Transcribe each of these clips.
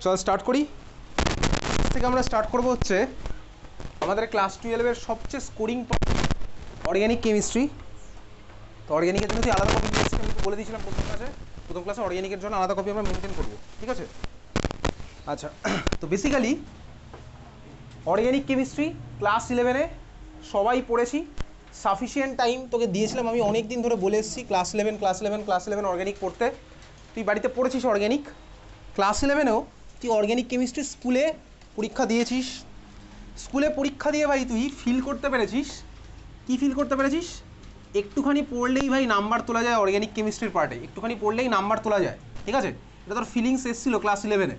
চল স্টার্ট করি। থেকে আমরা স্টার্ট করব হচ্ছে আমাদের ক্লাস 12-এর সবচেয়ে স্কোরিং অর্গ্যানিক কেমিস্ট্রি। তো অর্গ্যানিকের জন্য আলাদা কপি নিয়ে এসেছি, আমি তো বলে দিয়েছিলাম প্রথম ক্লাসে অর্গ্যানিকের জন্য আলাদা কপি আমরা মেনটেন করবো, ঠিক আছে? আচ্ছা, তো বেসিক্যালি অর্গ্যানিক কেমিস্ট্রি ক্লাস 11-এ সবাই পড়েছি। সাফিসিয়েন্ট টাইম তোকে দিয়েছিলাম, আমি অনেক দিন ধরে বলে এসেছি ক্লাস 11 অর্গ্যানিক পড়তে। তুই বাড়িতে পড়েছিস অর্গ্যানিক। ক্লাস 11-এও তুই অর্গ্যানিক কেমিস্ট্রি স্কুলে পরীক্ষা দিয়েছিস। স্কুলে পরীক্ষা দিয়ে ভাই তুই ফিল করতে পেরেছিস, কি ফিল করতে পেরেছিস? একটুখানি পড়লেই ভাই নাম্বার তোলা যায় অর্গ্যানিক কেমিস্ট্রির পার্টে, একটুখানি পড়লেই নাম্বার তোলা যায়, ঠিক আছে? এটা তোর ফিলিংস এসেছিলো ক্লাস 11-এ।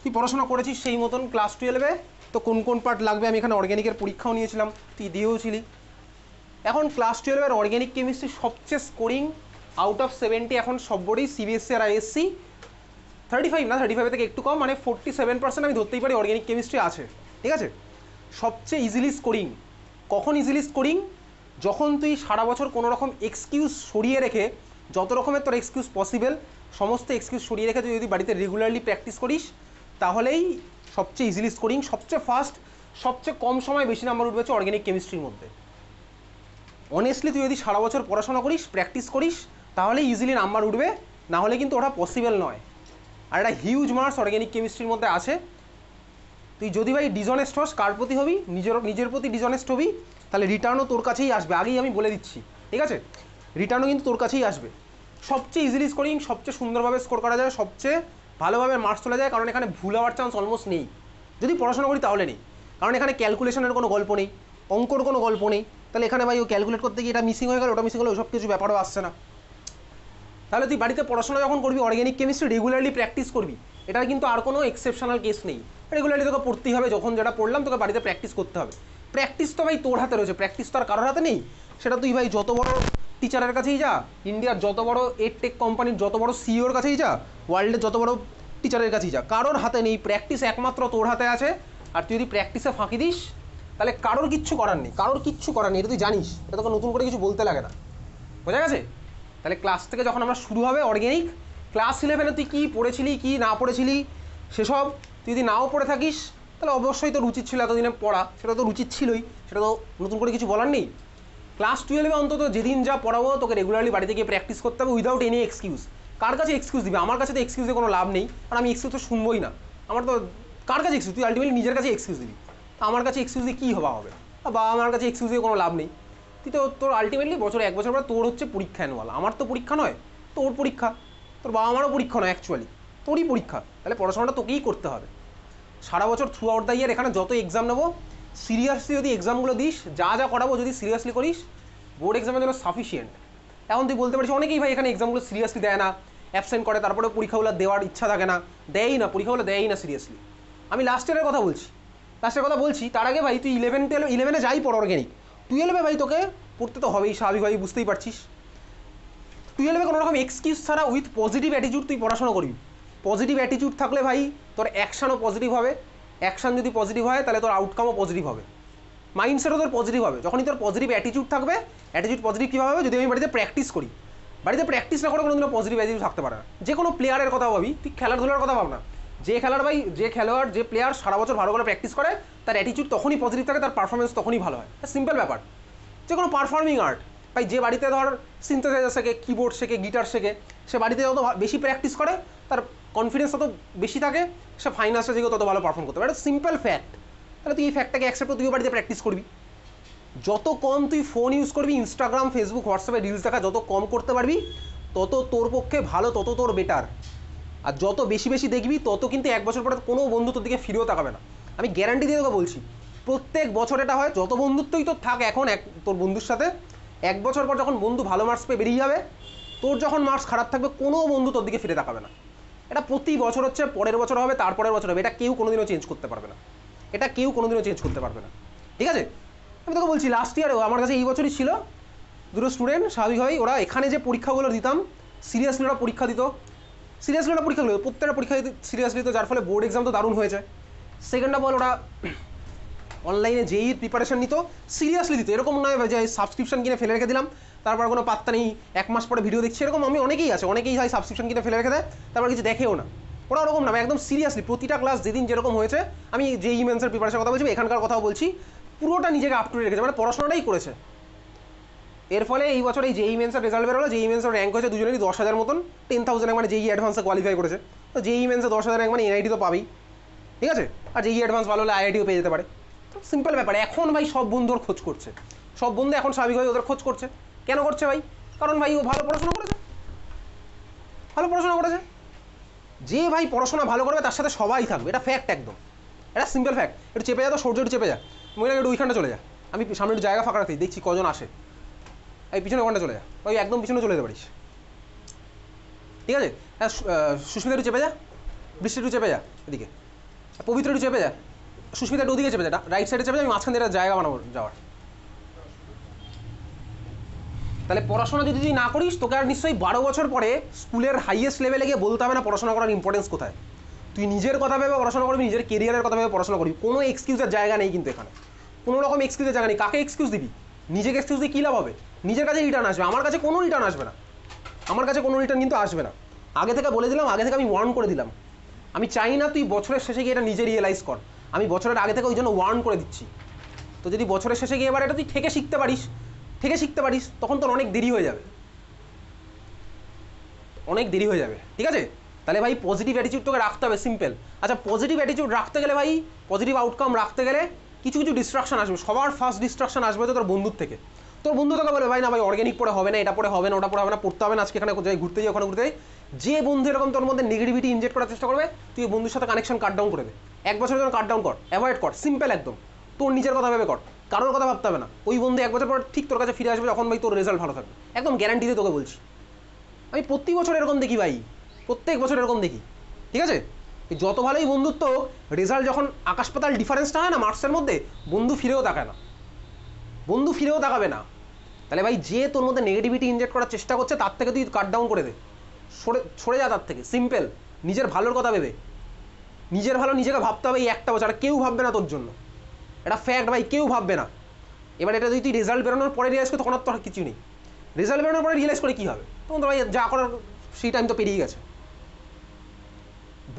তুই পড়াশোনা করেছিস সেই মতন। ক্লাস 12-এ তো কোন কোন পার্ট লাগবে আমি এখানে অর্গ্যানিকের পরীক্ষাও নিয়েছিলাম, তুই দিয়েওছিলি। এখন ক্লাস 12-এর অর্গ্যানিক কেমিস্ট্রি সবচেয়ে স্কোরিং আউট অফ 70 এখন সব বোর্ডেই সিবিএসসি আর আইএসসি 35 না, 35 থেকে একটু কম, মানে 47% আমি ধরতেই পারি অর্গ্যানিক কেমিস্ট্রি আছে, ঠিক আছে? সবচেয়ে ইজিলি স্কোরিং। কখন ইজিলি স্কোরিং? যখন তুই সারা বছর কোনো রকম এক্সকিউজ সরিয়ে রেখে, যত রকমের তোর এক্সকিউজ পসিবল সমস্ত এক্সকিউজ সরিয়ে রেখে তুই যদি বাড়িতে রেগুলারলি প্র্যাকটিস করিস তাহলেই সবচেয়ে ইজিলি স্কোরিং, সবচেয়ে ফাস্ট, সবচেয়ে কম সময় বেশি নাম্বার উঠবে হচ্ছে অর্গ্যানিক কেমিস্ট্রির মধ্যে। অনেস্টলি তুই যদি সারা বছর পড়াশোনা করিস, প্র্যাকটিস করিস, তাহলে ইজিলি নাম্বার উঠবে, না হলে কিন্তু ওটা পসিবল নয়। আর একটা হিউজ মার্কস অর্গ্যানিক কেমিস্ট্রির মধ্যে আছে। তুই যদি ভাই ডিজনেস্ট হস, কার প্রতি হবি? নিজের প্রতি ডিজনেস্ট হবি, তাহলে রিটার্নও তোর কাছেই আসবে, আগেই আমি বলে দিচ্ছি, ঠিক আছে? রিটার্নও কিন্তু তোর কাছেই আসবে। সবচেয়ে ইজিলি স্কোরিং, সবচেয়ে সুন্দরভাবে স্কোর করা যায়, সবচেয়ে ভালোভাবে মার্কস তোলা যায়, কারণ এখানে ভুল হওয়ার চান্স অলমোস্ট নেই। যদি পড়াশোনা করি তাহলে নেই, কারণ এখানে ক্যালকুলেশনের কোনো গল্প নেই, অঙ্কর কোনো গল্প নেই। তাহলে এখানে ভাই ও ক্যালকুলেট করতে গিয়ে এটা মিসিং হয়ে গেল, ওটা মিসিং হলো, ওসব কিছু ব্যাপারও আসছে না। তাহলে তুই বাড়িতে পড়াশোনা যখন করবি অর্গ্যানিক কেমিস্ট্রি রেগুলারলি প্র্যাকটিস করবি, এটার কিন্তু আর কোনো এক্সেপশনাল কেস নেই। রেগুলারলি তোকে পড়তেই হবে, যখন যেটা পড়লাম তোকে বাড়িতে প্র্যাকটিস করতে হবে। প্র্যাকটিস তো ভাই তোর হাতে রয়েছে, প্র্যাকটিস তো আর কারোর হাতে নেই। সেটা তুই ভাই যত বড় টিচারের কাছেই যা, ইন্ডিয়ার যত বড় এডটেক কোম্পানির যত বড় সিইওর কাছেই যা, ওয়ার্ল্ডের যত বড় টিচারের কাছেই যা, কারোর হাতে নেই। প্র্যাকটিস একমাত্র তোর হাতে আছে। আর তুই যদি প্র্যাকটিসে ফাঁকি দিস তাহলে কারোর কিচ্ছু করার নেই, কারোর কিচ্ছু করার নেই, এটা তুই জানিস, এটা তোকে নতুন করে কিছু বলতে লাগে না, বোঝা গেছে? তাহলে ক্লাস থেকে যখন আমরা শুরু হবে অর্গ্যানিক, ক্লাস 11-এ তুই কী পড়েছিলি কী না পড়েছিলি সেসব তুই যদি নাও পড়ে থাকিস তাহলে অবশ্যই তোর উচিত ছিল এতদিনে পড়া, সেটা তোর উচিত ছিলই, সেটা তো নতুন করে কিছু বলার নেই। ক্লাস 12-এ অন্তত যেদিন যা পড়াবো তোকে রেগুলারলি বাড়িতে গিয়ে প্র্যাকটিস করতে হবে উইদাউট এনি এক্সকিউজ। কার কাছে এক্সকিউজ দিবে? আমার কাছে তো এক্সকিউজে কোনো লাভ নেই, আর আমি এক্সকিউজ তো শুনবোই না। আমার তো কার কাছে এক্সকিউজ? তুই আলটিমেটলি নিজের কাছে এক্সকিউজ দিবি। আমার কাছে এক্সকিউজ দিয়ে কী হবে? বা আমার কাছে এক্সকিউজ দিয়ে কোনো লাভ নেই। তুই তো তোর আলটিমেটলি এক বছর পর তোর হচ্ছে পরীক্ষা অ্যানুয়াল, আমার তো পরীক্ষা নয়, তোর পরীক্ষা। তোর বাবা মারও পরীক্ষা নয়, অ্যাকচুয়ালি তোরই পরীক্ষা। তাহলে পড়াশোনাটা তোকেই করতে হবে সারা বছর, থ্রু আউট দ্য ইয়ার। এখানে যত এক্সাম নেবো সিরিয়াসলি যদি এক্সামগুলো দিস, যা যা করাবো যদি সিরিয়াসলি করিস, বোর্ড এক্সামের জন্য সাফিসিয়েন্ট। এখন তুই বলতে পারিস অনেকেই ভাই এখানে এক্সামগুলো সিরিয়াসলি দেয় না, অ্যাবসেন্ট করে, তারপরে পরীক্ষাগুলো দেওয়ার ইচ্ছা থাকে না, দেয়ই না, পরীক্ষাগুলো দেয়ই না সিরিয়াসলি। আমি লাস্ট ইয়ারের কথা বলছি, তার আগে ভাই তুই 11-এ যাই পড় অর্গ্যানিক, 12-এ ভাই তোকে পড়তে তো হবেই, স্বাভাবিকভাবে বুঝতেই পারছিস। 12-এ কোনো রকম এক্সকিউজ ছাড়া উইথ পজিটিভ অ্যাটিটিউড তুই পড়াশোনা করবি। পজিটিভ অ্যাটিটিউড থাকলে ভাই তোর অ্যাকশানও পজিটিভ হবে, অ্যাকশান যদি পজিটিভ হয় তাহলে তোর আউটকামও পজিটিভ হবে, মাইন্ডসেটও তোর পজিটিভ হবে। যখনই তোর পজিটিভ অ্যাটিটিউড থাকবে, অ্যাটিটিউড পজিটিভ কীভাবে হবে? যদি আমি বাড়িতে প্র্যাকটিস করি। বাড়িতে প্র্যাকটিস না করে কোনোদিনও পজিটিভ অ্যাটিটিউড থাকতে পারে না। যে কোনো প্লেয়ারের কথা ভাবি, তুই খেলাধুলার কথা ভাব না, যে খেলোয়াড় যে প্লেয়ার সারা বছর ভালো করে প্র্যাকটিস করে তার অ্যাটিটিউড তখনই পজিটিভ থাকে, তার পারফরমেন্স তখনই ভালো হয়। সিম্পল ব্যাপার। যে কোনো পারফর্মিং আর্ট ভাই, যে বাড়িতে ধর সিনথেসাইজার শেখে, কিবোর্ড শেখে, গিটার শেখে, সে বাড়িতে যত বেশি প্র্যাকটিস করে তার কনফিডেন্স তত বেশি থাকে, সে ফাইনান্সটা থেকে তত ভালো পারফর্ম করতে পারে। এটা সিম্পল ফ্যাক্ট। তাহলে তুই এই ফ্যাক্টটাকে অ্যাকসেপ্ট করে তুইও বাড়িতে প্র্যাকটিস করবি। যত কম তুই ফোন ইউজ করবি, ইনস্টাগ্রাম, ফেসবুক, হোয়াটসঅ্যাপে রিলস দেখা যত কম করতে পারবি তত তোর পক্ষে ভালো, তত তোর বেটার। আর যত বেশি বেশি দেখবি তত কিন্তু এক বছর পরে কোনো বন্ধু তোর দিকে ফিরেও তাকাবে না, আমি গ্যারান্টি দিয়ে তোকে বলছি। প্রত্যেক বছর এটা হয়। যত বন্ধুত্বই তোর থাক এখন তোর বন্ধুর সাথে, এক বছর পর যখন বন্ধু ভালো মার্কস পেয়ে বেরিয়ে যাবে, তোর যখন মার্কস খারাপ থাকবে কোনো বন্ধু তোর দিকে ফিরে তাকাবে না। এটা প্রতি বছর হচ্ছে, পরের বছর হবে, তারপরের বছর হবে, এটা কেউ কোনোদিনও চেঞ্জ করতে পারবে না, ঠিক আছে? আমি তোকে বলছি লাস্ট ইয়ারেও আমার কাছে এই বছরই ছিল দুটো স্টুডেন্ট, স্বাভাবিকভাবেই ওরা এখানে যে পরীক্ষাগুলো দিতাম সিরিয়াসলি ওরা পরীক্ষা দিত, প্রত্যেকটা পরীক্ষা দিত সিরিয়াসলি, তো যার ফলে বোর্ড এক্সাম তো দারুণ হয়েছে। সেকেন্ড অফ অল ওরা অনলাইনে যেই প্রিপারেশন নিত, সিরিয়াসলি দিত। এরকম নয় যে সাবস্ক্রিপশন কিনে ফেলে রেখে দিলাম, তারপর কোনো পাত্তা নেই, এক মাস পরে ভিডিও দেখছি, এরকম আমি অনেকেই হয় সাবস্ক্রিপশন কিনে ফেলে রেখে দেয়, তারপর কিছু দেখেও না। ওরা ওরকম না, একদম সিরিয়াসলি প্রতিটা ক্লাস যেদিন যেরকম হয়েছে, আমি যেই মেন্সের প্রিপারেশনের কথা বলছি, এখানকার কথাও বলছি, পুরোটা নিজেকে আপ টু ডেট রেখেছে, মানে পড়াশোনাটাই করেছে। এর ফলে এই বছর এই যেই মেন্সের রেজাল্ট বেরোলো, যেই মেন্সের র্যাঙ্ক হয়েছে দুজনেরই 10,000 মতন, 10,000 মানে যেই অ্যাডভান্সে কোয়ালিফাই করেছে। তো যেই মেন্সে 10,000 র্যাঙ্ক মানে এনআইটি তো পাবেই, ঠিক আছে, আর যেই অ্যাডভান্স ভালো হলে আইআইটিও পেয়ে যেতে পারে। তো সিম্পল ব্যাপার। এখন ভাই সব বন্ধু ওর খোঁজ করছে, সব বন্ধু এখন স্বাভাবিকভাবে ওদের খোঁজ করছে। কেন করছে ভাই? কারণ ভাই ও ভালো পড়াশোনা করেছে, ভালো পড়াশোনা করেছে। যে ভাই পড়াশোনা ভালো করবে তার সাথে সবাই থাকবে, এটা ফ্যাক্ট, একদম এটা সিম্পল ফ্যাক্ট। একটু চেপে যা, তো সূর্য একটু চেপে যা, মহিলা একটু ওইখানটা চলে যা, আমি সামনে একটু জায়গা ফাঁকা রাখি, দেখছি কজন আসে, এই পিছনে ওখানটা চলে যা, ওই একদম পিছনে চলে যেতে পারিস, ঠিক আছে। হ্যাঁ, সুস্মিতা একটু চেপে যা, বৃষ্টি একটু চেপে যা এদিকে, পবিত্র একটু চেপে যা, সুস্মিতা একটু ওদিকে চেপে যা, রাইট সাইডে চেপে যা, আমি মাঝখান দিয়ে একটা জায়গা বানাবো যাওয়ার। তাহলে পড়াশোনা যদি তুই না করিস, তোকে আর নিশ্চয়ই 12 বছর পরে স্কুলের হাইয়েস্ট লেভেলে গিয়ে বলতে হবে না পড়াশোনা করার ইম্পর্টেন্স কোথায়। তুই নিজের কথা ভেবে পড়াশোনা করবি, নিজের কেরিয়ারের কথা ভেবে পড়াশোনা করবি। কোনো এক্সকিউজের জায়গা নেই কিন্তু এখানে, কোনো রকম এক্সকিউজের জায়গা নেই। কাকে এক্সকিউজ দিবি? নিজেকে এক্সকিউজ দিয়ে কী লাভ হবে? নিজের কাছে রিটার্ন আসবে, আমার কাছে কোনো রিটার্ন আসবে না, আমার কাছে কোনো রিটার্ন কিন্তু আসবে না। আগে থেকে বলে দিলাম, আগে থেকে আমি ওয়ার্ন করে দিলাম। আমি চাই না তুই বছরের শেষে গিয়ে এটা নিজে রিয়েলাইজ কর, আমি বছরের আগে থেকে ওই জন্য ওয়ার্ন করে দিচ্ছি। তো যদি বছরের শেষে গিয়ে এবার এটা তুই থেকে শিখতে পারিস, তখন তোর অনেক দেরি হয়ে যাবে, অনেক দেরি হয়ে যাবে, ঠিক আছে। তাহলে ভাই পজিটিভ অ্যাটিটিউড তোকে রাখতে হবে, সিম্পল। আচ্ছা, পজিটিভ অ্যাটিটিউড রাখতে গেলে ভাই, পজিটিভ আউটকাম রাখতে গেলে কিছু কিছু ডিস্ট্রাকশন আসবে। সবার ফার্স্ট ডিস্ট্রাকশন আসবে তো তোর বন্ধুর থেকে। তোর বন্ধু তোকে বলে ভাই না ভাই অর্গ্যানিক পড়ে হবে না, এটা পড়ে হবে না, ওটা পড়ে হবে না, পড়তে হবে না, আজকে এখানে যাই ঘুরতে যাই, ওখানে ঘুরতে যাই। যে বন্ধু এরকম তোর মধ্যে নেগেটিভিটি ইনজেক্ট করার চেষ্টা করবে, তুই বন্ধুর সাথে কানেকশন কাট ডাউন করে দে। 1 বছরের জন্য কাট ডাউন কর, অ্যাভয়েড কর, সিম্পল একদম। তোর নিজের কথা ভেবে কর, কারোর কথা ভাবতে হবে না। ওই বন্ধু 1 বছর পর ঠিক তোর কাছে ফিরে আসবে যখন ভাই তোর রেজাল্ট ভালো থাকবে, একদম গ্যারান্টি দিয়ে তোকে বলছি। আমি প্রতি বছর এরকম দেখি ভাই, প্রত্যেক বছর এরকম দেখি, ঠিক আছে। যত ভালোই বন্ধুত্ব, রেজাল্ট যখন আকাশ পাতাল ডিফারেন্সটা হয় না মার্কসের মধ্যে, বন্ধু ফিরেও তাকায় না, বন্ধু ফিরেও তাকাবে না। তাহলে ভাই যে তোর মধ্যে নেগেটিভিটি ইনজেক্ট করার চেষ্টা করছে, তার থেকে তুই কাট ডাউন করে দে, সরে যা তার থেকে, সিম্পল। নিজের ভালোর কথা ভেবে, নিজের ভালো নিজেকে ভাবতে হবে। এই একটা বছর আর কেউ ভাববে না তোর জন্য, এটা ফ্যাক্ট ভাই, কেউ ভাববে না। এবার এটা যদি তুই রেজাল্ট বেরোনোর পরে রিয়েলাইজ করি, তখন আর তোর কিছু নেই। রেজাল্ট বেরোনোর পরে রিয়েলাইজ করে কী হবে? তখন তো ভাই যা করার সেই টাইম তো পেরিয়ে গেছে।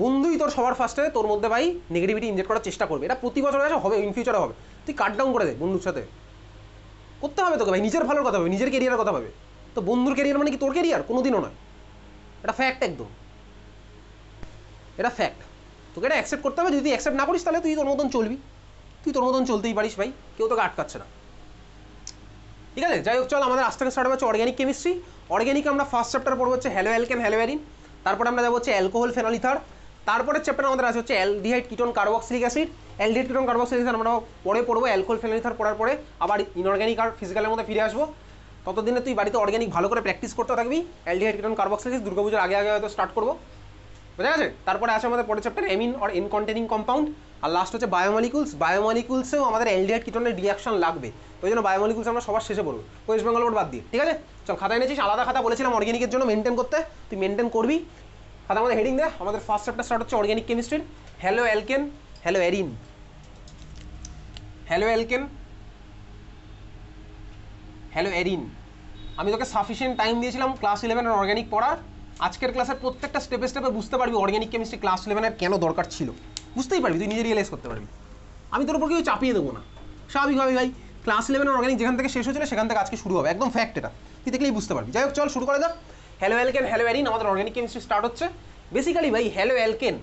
বন্ধুই তোর সবার ফার্স্টে তোর মধ্যে ভাই নেগেটিভিটি ইনজেক্ট করার চেষ্টা করবে, এটা প্রতি বছর আসে, হবে, ইন ফিউচারে হবে। তুই কাট ডাউন করে দে, বন্ধুর সাথে করতে হবে তোকে ভাই। নিজের ভালোর কথা ভাবে, নিজের কেরিয়ারের কথা ভাবে। তো বন্ধুর কেরিয়ার মানে কি তোর কেরিয়ার? কোনোদিনও নয়, এটা ফ্যাক্ট একদম, এটা ফ্যাক্ট। তোকে এটা অ্যাকসেপ্ট করতে হবে। যদি তুই অ্যাকসেপ্ট না করিস, তাহলে তুই তোর মতন চলবি, তুই তোর মতন চলতেই পারিস ভাই, কেউ তোকে আটকাচ্ছে না, ঠিক আছে। যাই হোক, চল আমাদের আজ থেকে স্টার্ট হচ্ছে অর্গ্যানিক কেমিস্ট্রি। অর্গ্যানিক আমরা ফার্স্ট চ্যাপ্টার পড়বো হচ্ছে হ্যালো অ্যালকেন হ্যালো অ্যারিন, তারপরে আমরা যাবো হচ্ছে অ্যালকোহল ফেনল ইথার, তারপরে চ্যাপ্টার আমাদের আছে হচ্ছে aldehyde ketone carboxylic acid. Aldehyde ketone carboxylic acid আমরা পরে পড়বো। অ্যালকোহল ফেনল ইথার পড়ার পরে আবার ইনঅর্গ্যানিক আর ফিজিক্যালের মধ্যে ফিরে আসবো। ততদিনে তুই বাড়িতে অর্গ্যানিক ভালো করে প্র্যাকটিস করতে থাকবি। অ্যালডিহাইড কিটোন কার্বক্সিলিক দুর্গাপুজোর আগে আগে হয়তো স্টার্ট করবো, বুঝা গেছে। তারপরে আছে আমাদের পরের chapter amine or N containing compound, আর লাস্ট হচ্ছে বায়োমলিকুলস। বায়োমলিকুলসেও আমাদের অ্যালডিহাইড কিটোনের রিয়াকশন লাগবে, ওই জন্য বায়োমলিকুলস আমরা সবার শেষে পড়বো, ওয়েস্ট বেঙ্গল বোর্ড বাদ দিয়ে, ঠিক আছে। চল খাতা এনেছিস, আলাদা খাতা বলেছিলাম অর্গ্যানিকের জন্য মেনটেন করতে, তুই মেনটেন করবি। খাতা আমাদের হেডিং দে। আমাদের ফার্স্ট চ্যাপ্টার স্টার্ট হচ্ছে অর্গ্যানিক কেমিস্ট্রির haloalkane haloarene. Haloalkane haloarene. আমি তোকে সাফিসিয়েন্ট টাইম দিয়েছিলাম ক্লাস 11 অর্গ্যানিক পড়ার। আজকের ক্লাসের প্রত্যেকটা স্টেপে স্টেপে বুঝতে পারবি অর্গ্যানিক কেমিস্ট্রি ক্লাস 11 কেন দরকার ছিল, বুঝতেই পারবি, তুই নিজে রিয়েলাইজ করতে পারবি। আমি তোর উপর কেউ চাপিয়ে দেবো না, স্বাভাবিকভাবে ভাই ক্লাস 11 অর্গ্যানিক যেখান থেকে শেষ হয়েছিল সেখান থেকে আজকে শুরু হবে, একদম ফ্যাক্ট, এটা তুই দেখলেই বুঝতে পারবি। যাই হোক, চল শুরু করে দাও। হ্যালো অ্যালকেন হ্যালো অ্যারিন আমাদের অর্গ্যানিক কেমিস্ট্রি স্টার্ট হচ্ছে। বেসিক্যালি ভাই হ্যালো অ্যালকেন,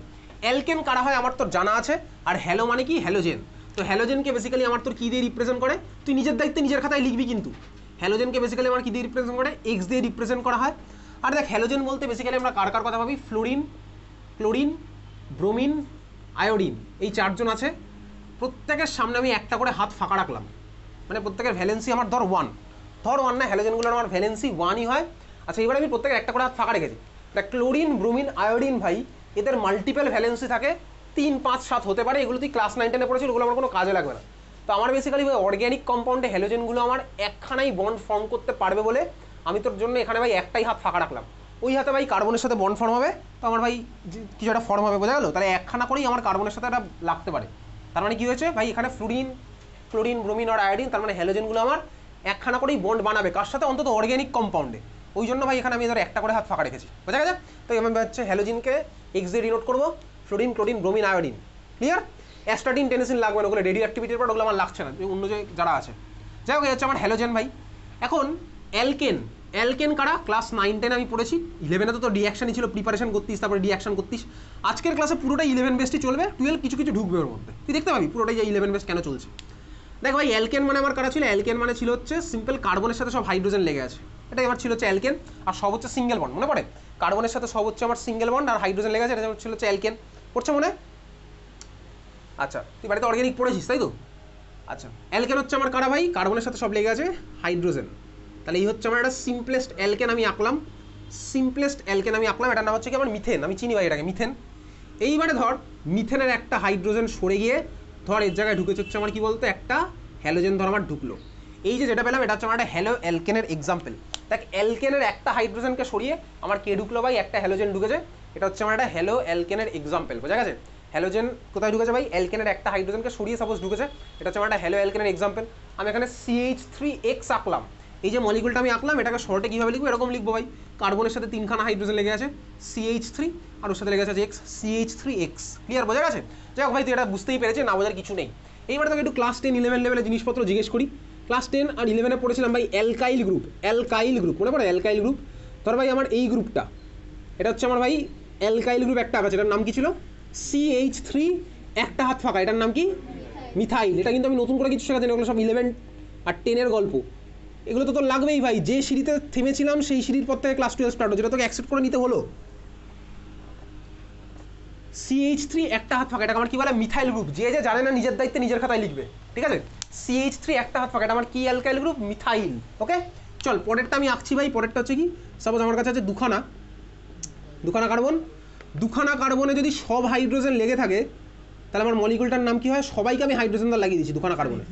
অ্যালকেন কারা হয় আমার তোর জানা আছে, আর হ্যালো মানে কি হ্যালোজেন। তো হ্যালোজেনকে বেসিক্যালি আমার তোর কী দিয়ে রিপ্রেজেন্ট করে, তুই নিজের দায়িত্বে নিজের খাতায় লিখবি কিন্তু। হ্যালোজেনকে বেসিক্যালি আমার কী দিয়ে রিপ্রেজেন্ট করে, এক্স দিয়ে রিপ্রেজেন্ট করা হয়। আর দেখ হ্যালোজেন বলতে বেসিক্যালি আমরা কার কার কথা ভাবি, ফ্লোরিন, ক্লোরিন, ব্রোমিন, আয়োডিন, এই 4জন আছে। প্রত্যেকের সামনে আমি একটা করে হাত ফাঁকা রাখলাম, মানে প্রত্যেকের ভ্যালেন্সি আমার ধর 1 না, হ্যালোজেনগুলোর আমার ভ্যালেন্সি 1ই হয়। আচ্ছা, এবার আমি প্রত্যেকের একটা করে হাত ফাঁকা রেখেছি। দেখ ক্লোরিন, ব্রোমিন, আয়োডিন ভাই এদের মাল্টিপল ভ্যালেন্সি থাকে, 3, 5, 7 হতে পারে। এগুলো তুই ক্লাস 9-10-এ পড়েছিল, ওগুলো আমার কোনো কাজে লাগবে না। তো আমার বেসিক্যালি ভাই অর্গ্যানিক কম্পাউন্ডে হ্যালোজেনগুলো আমার একখানাই বন্ড ফর্ম করতে পারবে বলে আমি তোর জন্য এখানে ভাই একটাই হাত ফাঁকা রাখলাম। ওই হাতে ভাই কার্বনের সাথে বন্ড ফর্ম হবে, তো আমার ভাই কিছু একটা ফর্ম হবে, বোঝা গেল। তাহলে একখানা করেই আমার কার্বনের সাথে এটা লাগতে পারে। তার মানে কি হয়েছে ভাই, এখানে ফ্লোরিন, ক্লোরিন, ব্রোমিন আর আয়োডিন, তার মানে হ্যালোজেনগুলো আমার একখানা করেই বন্ড বানাবে, কার সাথে, অন্তত অর্গ্যানিক কম্পাউন্ডে। ওই জন্য ভাই এখানে আমি ধর একটা করে হাত ফাঁকা রেখেছি, বোঝা গেছে? তো আমি হচ্ছে হ্যালোজিনকে এক্স দিয়ে ডিনোট করবো, fluorine, chlorine, bromine, iodine, clear? Astatine, tennessine লাগবে না, ওগুলো রেডিও অ্যাক্টিভিটির পর ওগুলো আমার লাগছে না, অন্য যে যারা আছে। যাই হোক, হচ্ছে আমার হ্যালোজেন ভাই। এখন অ্যালকেন, অ্যালকেন কারা? ক্লাস 9-10 আমি পড়েছি, 11-এ তো রিয়াকশানই ছিল, প্রিপারেশন করতিস, তারপরে রিয়াকশন করতিস। আজকের ক্লাসে পুরোটাই 11 বেসটি চলবে, 12 কিছু কিছু ঢুকবে ওর মধ্যে, তুই দেখতে পাবি পুরোটাই যে 11 বেস কেন চলছে। দেখ ভাই, অ্যালকেন মানে আমার কারা ছিল? অ্যালকেন মানে ছিল হচ্ছে সিম্পল কার্বনের সাথে সব হাইড্রোজেন লেগে আছে, এটাই আমার ছিল হচ্ছে অ্যালকেন। আর সব হচ্ছে সিঙ্গেল বন্ড, মনে পড়ে? কার্বনের সাথে সব হচ্ছে আমার সিঙ্গেল বন্ড আর হাইড্রোজেন লেগে আছে, এটা ছিল হচ্ছে অ্যালকেন। পড়ছে মনে? আচ্ছা, তুই বাড়িতে অর্গানিক পড়েছিস তাই তো? আচ্ছা, অ্যালকেন হচ্ছে আমার কারা ভাই? কার্বনের সাথে সব লেগে আছে হাইড্রোজেন। তাহলে এই হচ্ছে আমার একটা সিম্পলেস্ট অ্যালকেন আমি আঁকলাম, সিম্পলেস্ট অ্যালকেন আমি আঁকলাম। এটার নাম হচ্ছে কি আমার মিথেন, আমি চিনি ভাই এটাকে, মিথেন। এইবারে ধর মিথেনের একটা হাইড্রোজেন সরে গিয়ে ধর এর জায়গায় ঢুকেছে হচ্ছে আমার কি বলতো একটা হ্যালোজেন, ধর আমার ঢুকলো। এই যে যেটা পেলাম এটা হচ্ছে আমার একটা হ্যালো অ্যালকেনের এক্সাম্পল। দেখ, অ্যালকেনের একটা হাইড্রোজেনকে সরিয়ে আমার কে ঢুকলো ভাই? একটা হ্যালোজেন ঢুকেছে, এটা হচ্ছে আমার একটা হ্যালো অ্যালকেনের এক্সাম্পল, বোঝা গেছে? হ্যালোজেন কোথায় ঢুকেছে ভাই? অ্যালকেনের একটা হাইড্রোজেনকে সরিয়ে সাপোজ ঢুকেছে, এটা হচ্ছে আমার একটা হ্যালো অ্যালকেনের এক্সাম্পল। আমি এখানে CH3X আঁকলাম, এই যে মলিকুলটা আমি আঁকলাম এটাকে শর্টে কীভাবে লিখবো? এরকম লিখবো ভাই, কার্বনের সাথে 3খানা হাইড্রোজেন লেগে আছে, CH3, আর ওর সাথে লেগে আছে X, CH3X, ক্লিয়ার? বোঝা গেছে? যাই হোক ভাই, তুই এটা বুঝতেই পেরেছি, না বোঝার কিছু নেই। এইবার তোকে একটু ক্লাস 10-11 লেভেলের জিনিসপত্র জিজ্ঞেস করি। ক্লাস 10 আর 11-এ পড়েছিলাম ভাই অ্যালকাইল গ্রুপ, অ্যালকাইল গ্রুপ, মনে পড়ে? Alkyl group. ধর ভাই আমার এই গ্রুপটা, এটা হচ্ছে আমার ভাই অ্যালকাইল গ্রুপ একটা আছে, এটার নাম কি ছিল? CH3 একটা হাত ফাঁকা, এটার নাম কি? মিথাইল। এটা কিন্তু আমি নতুন করে কিছু শেখাচ্ছি না, এগুলো সব 11 আর 10-এর গল্প, এগুলো তো তোর লাগবেই ভাই। যে সিঁড়িতে থেমেছিলাম সেই সিঁড়ির পর থেকে ক্লাস 12 স্টার্ট হচ্ছে, যেটা তোকে অ্যাকসেপ্ট করে নিতে হলো। CH3 একটা হাত ফাঁকা, এটা আমার কি বলে? Methyl group. যে যে জানে না নিজের দায়িত্বে নিজের খাতায় লিখবে, ঠিক আছে? CH3 একটা হাত ফাঁকা, এটা আমার কি অ্যালকাইল গ্রুপ? মিথাইল। ওকে, চল পরেরটা আমি আঁকছি ভাই। পরেরটা হচ্ছে কি? সাপোজ আমার কাছে আছে দুখানা কার্বন, দুখানা কার্বনে যদি সব হাইড্রোজেন লেগে থাকে তাহলে আমার মলিকুলটার নাম কি হয়? সবাইকে আমি হাইড্রোজেন দা লাগিয়ে দিচ্ছি দুখানা কার্বনে,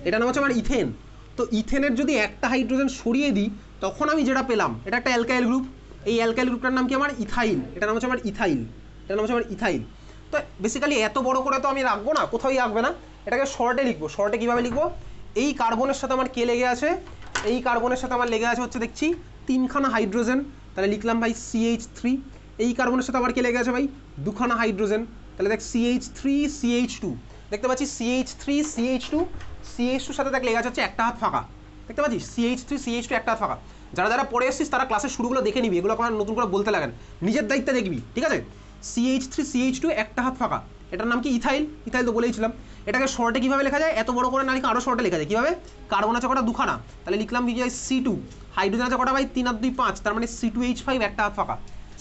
এটা নাম হচ্ছে আমার ইথেন। তো ইথেনের যদি একটা হাইড্রোজেন সরিয়ে দিই তখন আমি যেটা পেলাম এটা একটা অ্যালকাইল গ্রুপ। এই অ্যালকাইল গ্রুপটার নাম কি? আমার ইথাইল। এটা নাম হচ্ছে আমার ইথাইল, এটা নাম হচ্ছে আমার ইথাইল। তো বেসিক্যালি এত বড় করে তো আমি রাখবো না, কোথাওই রাখবে না, এটাকে শর্টে লিখবো। শর্টে কীভাবে লিখবো? এই কার্বনের সাথে আমার কে লেগে আছে? এই কার্বনের সাথে আমার লেগে আছে হচ্ছে দেখছি 3খানা হাইড্রোজেন, তাহলে লিখলাম ভাই CH3। এই কার্বনের সাথে আবার কে লেগে আছে ভাই? দুখানা হাইড্রোজেন, তাহলে দেখ CH3 CH2, দেখতে পাচ্ছি CH3 CH2, CH2 সাথে দেখ লেগে আছে হচ্ছে একটা হাত ফাঁকা, দেখতে পাচ্ছিস? CH3 CH2 একটা হাত ফাঁকা। যারা যারা পড়ে এসেছিস তারা ক্লাসের শুরুগুলো দেখে নিবি, এগুলো আমার নতুন করে বলতে লাগেন, নিজের দায়িত্বে দেখবি, ঠিক আছে? CH3 CH2 একটা হাত ফাঁকা, এটার নাম কি? ইথাইল। ইথাইল তো বলেইছিলাম। এটাকে শর্টে কীভাবে লেখা যায়? এত বড় করে না লিখে আরও শর্টে লেখা যায় কীভাবে? কার্বন আছে কটা? দুখানা, তাহলে লিখলাম কি? C2। হাইড্রোজেন আছে কটা ভাই? 3 আর 2 5, তার মানে C2H5 একটা হাত ফাঁকা,